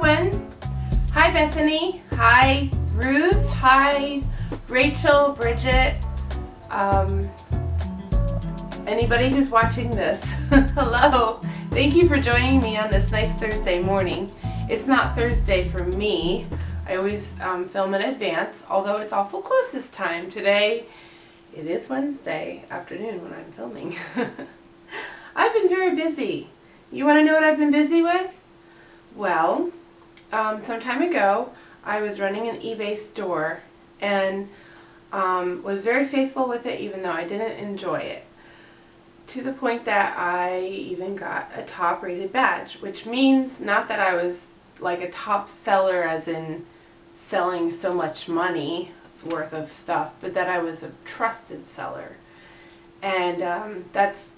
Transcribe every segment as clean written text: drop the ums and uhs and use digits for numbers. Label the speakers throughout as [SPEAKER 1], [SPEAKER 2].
[SPEAKER 1] everyone. Hi Bethany. Hi Ruth. Hi Rachel, Bridget. Anybody who's watching this, hello. Thank you for joining me on this nice Thursday morning. It's not Thursday for me. I always film in advance, although it's awful close this time. Today, it is Wednesday afternoon when I'm filming. I've been very busy. You want to know what I've been busy with? Well, some time ago, I was running an eBay store and was very faithful with it even though I didn't enjoy it. To the point that I even got a top rated badge, which means not that I was like a top seller as in selling so much money worth of stuff, but that I was a trusted seller. And that's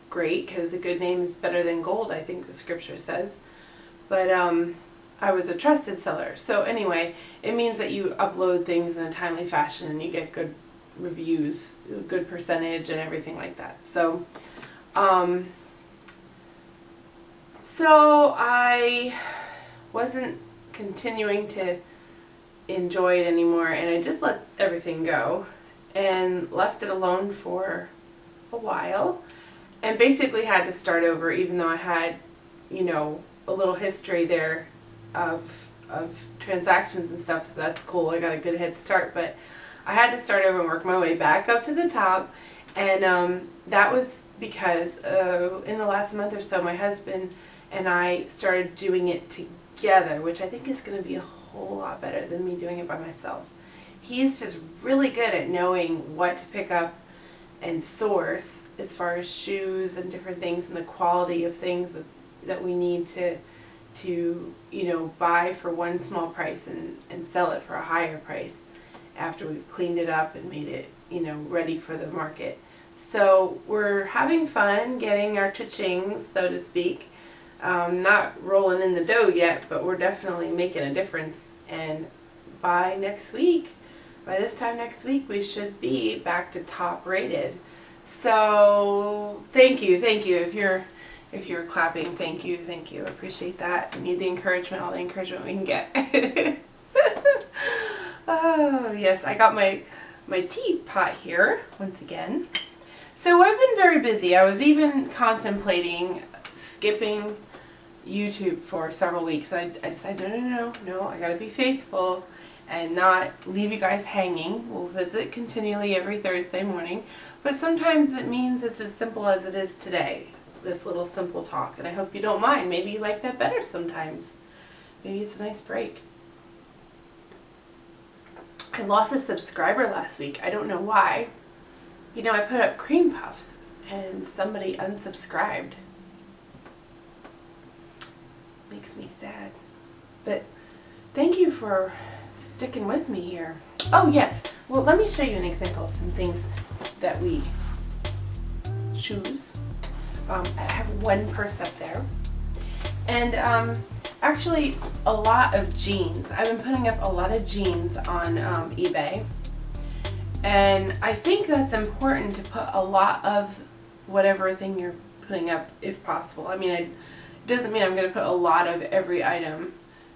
[SPEAKER 1] great because a good name is better than gold, I think the scripture says. But I was a trusted seller. So anyway, it means that you upload things in a timely fashion and you get good reviews, a good percentage and everything like that. So I wasn't continuing to enjoy it anymore, and I just let everything go and left it alone for a while and basically had to start over, even though I had, you know, a little history there of transactions and stuff, so that's cool. I got a good head start, but I had to start over and work my way back up to the top. And that was because in the last month or so, my husband and I started doing it together, which I think is going to be a whole lot better than me doing it by myself. He's just really good at knowing what to pick up and source as far as shoes and different things and the quality of things that we need to you know, buy for one small price and sell it for a higher price after we've cleaned it up and made it, you know, ready for the market. So we're having fun getting our cha-chings, so to speak. Not rolling in the dough yet, but we're definitely making a difference. And by this time next week, we should be back to top rated. So thank you. If you're clapping, thank you. I appreciate that. I need the encouragement, all the encouragement we can get. Oh yes, I got my teapot here once again. So I've been very busy. I was even contemplating skipping YouTube for several weeks. I decided no, I gotta be faithful and not leave you guys hanging. We'll visit continually every Thursday morning, but sometimes it means it's as simple as it is today, this little simple talk, and I hope you don't mind. Maybe you like that better sometimes. Maybe it's a nice break. I lost a subscriber last week. I don't know why. You know, I put up cream puffs and somebody unsubscribed. Makes me sad. But thank you for sticking with me here. Oh yes, well let me show you an example of some things that we choose. I have one purse up there, and actually a lot of jeans. I've been putting up a lot of jeans on eBay, and I think that's important to put a lot of whatever thing you're putting up if possible. I mean, it doesn't mean I'm going to put a lot of every item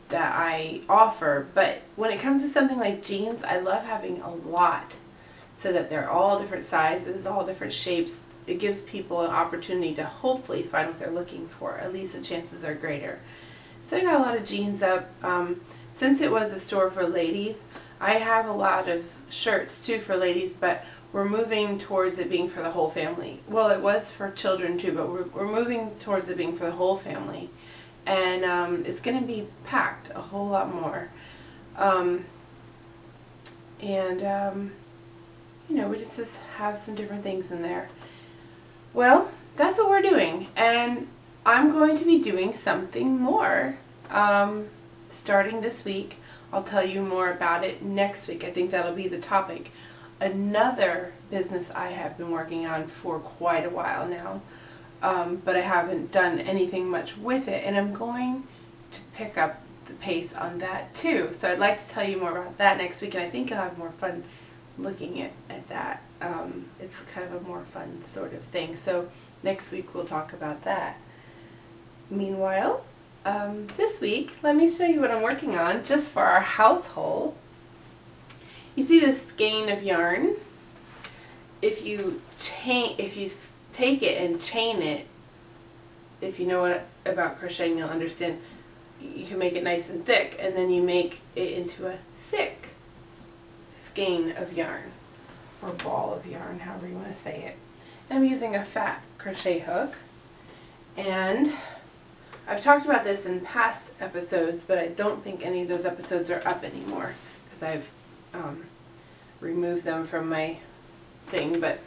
[SPEAKER 1] that I offer, but when it comes to something like jeans, I love having a lot so that they're all different sizes, all different shapes. It gives people an opportunity to hopefully find what they're looking for. At least the chances are greater. So I got a lot of jeans up. Since it was a store for ladies, I have a lot of shirts too for ladies, but we're moving towards it being for the whole family. Well, it was for children too, but we're moving towards it being for the whole family. And it's going to be packed a whole lot more. You know, we just have some different things in there. Well, that's what we're doing. And I'm going to be doing something more starting this week. I'll tell you more about it next week. I think that'll be the topic. Another business I have been working on for quite a while now, but I haven't done anything much with it, and I'm going to pick up the pace on that too. So I'd like to tell you more about that next week, and I think I'll have more fun looking at that. It's kind of a more fun sort of thing. So next week we'll talk about that. Meanwhile, this week, let me show you what I'm working on just for our household. You see this skein of yarn? If you take it and chain it, if you know about crocheting, you'll understand. You can make it nice and thick, and then you make it into a thick skein of yarn, or ball of yarn, however you want to say it. And I'm using a fat crochet hook, and I've talked about this in past episodes, but I don't think any of those episodes are up anymore because I've removed them from my thing. But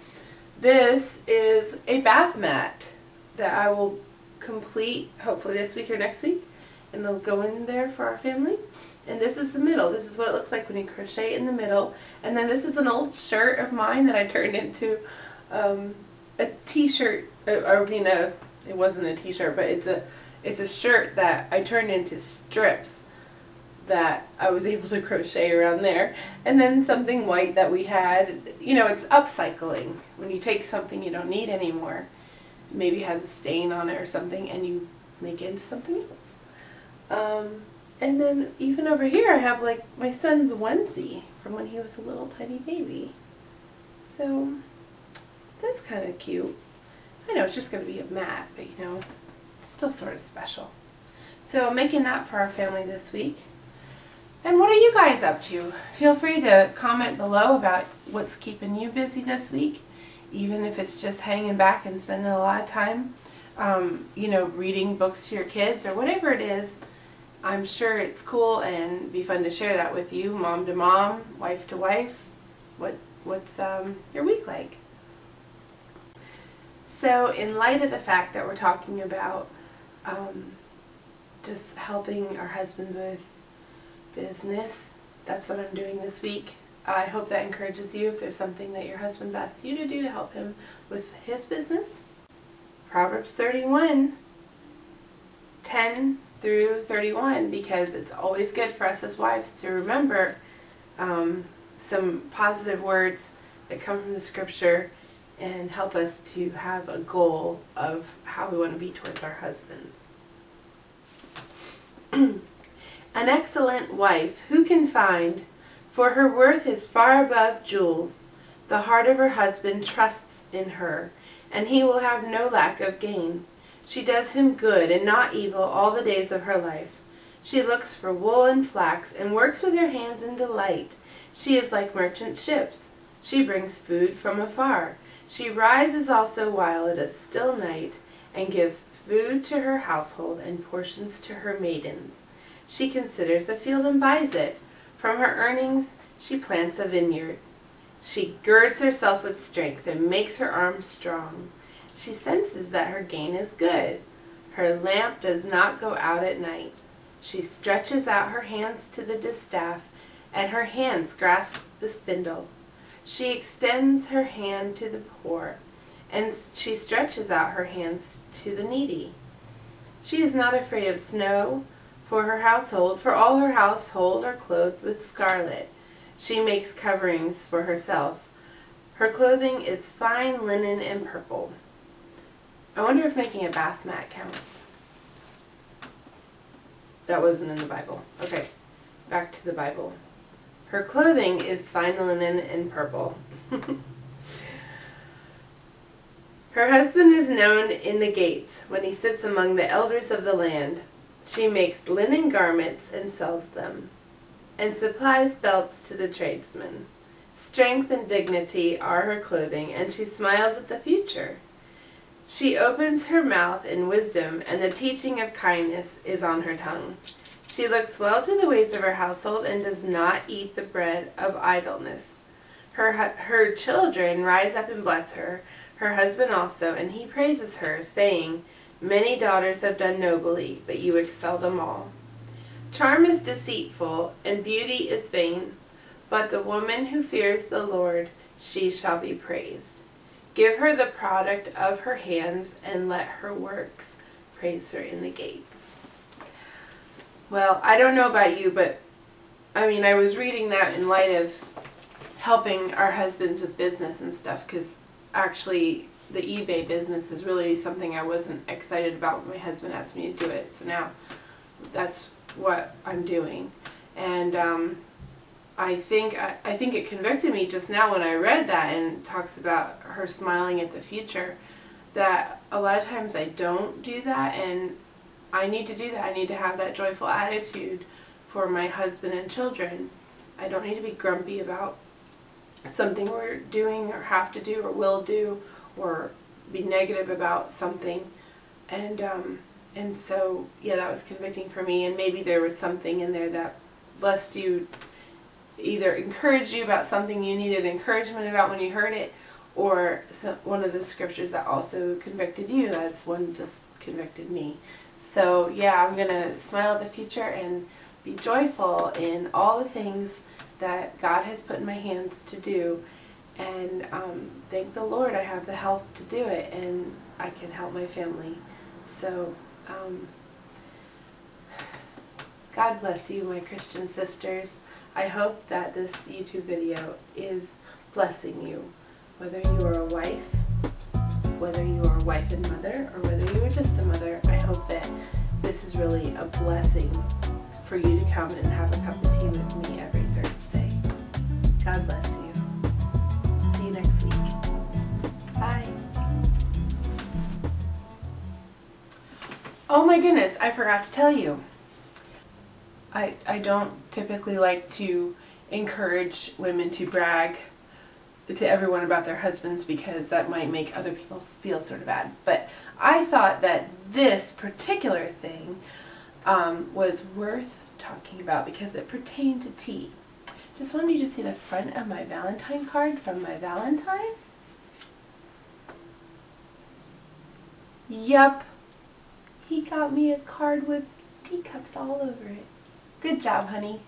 [SPEAKER 1] this is a bath mat that I will complete hopefully this week or next week, and they'll go in there for our family. And this is the middle. This is what it looks like when you crochet in the middle. And then this is an old shirt of mine that I turned into a t-shirt. It wasn't a t-shirt, but it's a shirt that I turned into strips that I was able to crochet around there. And then something white that we had. You know, it's upcycling. When you take something you don't need anymore, maybe has a stain on it or something, and you make it into something else. And then even over here I have like my son's onesie from when he was a little tiny baby. So that's kind of cute. I know it's just going to be a mat, but you know, it's still sort of special. So I'm making that for our family this week. And what are you guys up to? Feel free to comment below about what's keeping you busy this week, even if it's just hanging back and spending a lot of time, you know, reading books to your kids or whatever it is. I'm sure it's cool and be fun to share that with you, mom to mom, wife to wife. What's your week like? So in light of the fact that we're talking about just helping our husbands with business, that's what I'm doing this week. I hope that encourages you if there's something that your husband's asked you to do to help him with his business. Proverbs 31, 10 through 31, because it's always good for us as wives to remember some positive words that come from the scripture and help us to have a goal of how we want to be towards our husbands. An excellent wife who can find? For her worth is far above jewels. The heart of her husband trusts in her, and he will have no lack of gain. She does him good and not evil all the days of her life. She looks for wool and flax and works with her hands in delight. She is like merchant ships. She brings food from afar. She rises also while it is still night and gives food to her household and portions to her maidens. She considers a field and buys it. From her earnings she plants a vineyard. She girds herself with strength and makes her arms strong. She senses that her gain is good. Her lamp does not go out at night. She stretches out her hands to the distaff, and her hands grasp the spindle. She extends her hand to the poor, and she stretches out her hands to the needy. She is not afraid of snow for her household, for all her household are clothed with scarlet. She makes coverings for herself. Her clothing is fine linen and purple. I wonder if making a bath mat counts. That wasn't in the Bible. Okay, back to the Bible. Her clothing is fine linen and purple. Her husband is known in the gates when he sits among the elders of the land. She makes linen garments and sells them, and supplies belts to the tradesmen. Strength and dignity are her clothing, and she smiles at the future. She opens her mouth in wisdom, and the teaching of kindness is on her tongue. She looks well to the ways of her household and does not eat the bread of idleness. Her children rise up and bless her, her husband also, and he praises her, saying, Many daughters have done nobly, but you excel them all. Charm is deceitful, and beauty is vain, but the woman who fears the Lord, she shall be praised. Give her the product of her hands, and let her works praise her in the gates. Well, I don't know about you, but I mean, I was reading that in light of helping our husbands with business and stuff, because actually the eBay business is really something I wasn't excited about when my husband asked me to do it. So now that's what I'm doing. And I think it convicted me just now when I read that, and talks about her smiling at the future, that a lot of times I don't do that, and I need to do that. I need to have that joyful attitude for my husband and children. I don't need to be grumpy about something we're doing or have to do or will do, or be negative about something. And so, yeah, that was convicting for me, and maybe there was something in there that blessed you, either encouraged you about something you needed encouragement about when you heard it, or one of the scriptures that also convicted you, as one just convicted me. So yeah, I'm going to smile at the future and be joyful in all the things that God has put in my hands to do, and thank the Lord I have the health to do it, and I can help my family. So God bless you, my Christian sisters. I hope that this YouTube video is blessing you, whether you are a wife, whether you are a wife and mother, or whether you are just a mother. I hope that this is really a blessing for you to come and have a cup of tea with me every Thursday. God bless you. See you next week. Bye. Oh my goodness, I forgot to tell you. I don't typically like to encourage women to brag to everyone about their husbands, because that might make other people feel sort of bad. But I thought that this particular thing was worth talking about because it pertained to tea. Just wanted you to see the front of my Valentine card from my Valentine. Yup, he got me a card with teacups all over it. Good job, honey.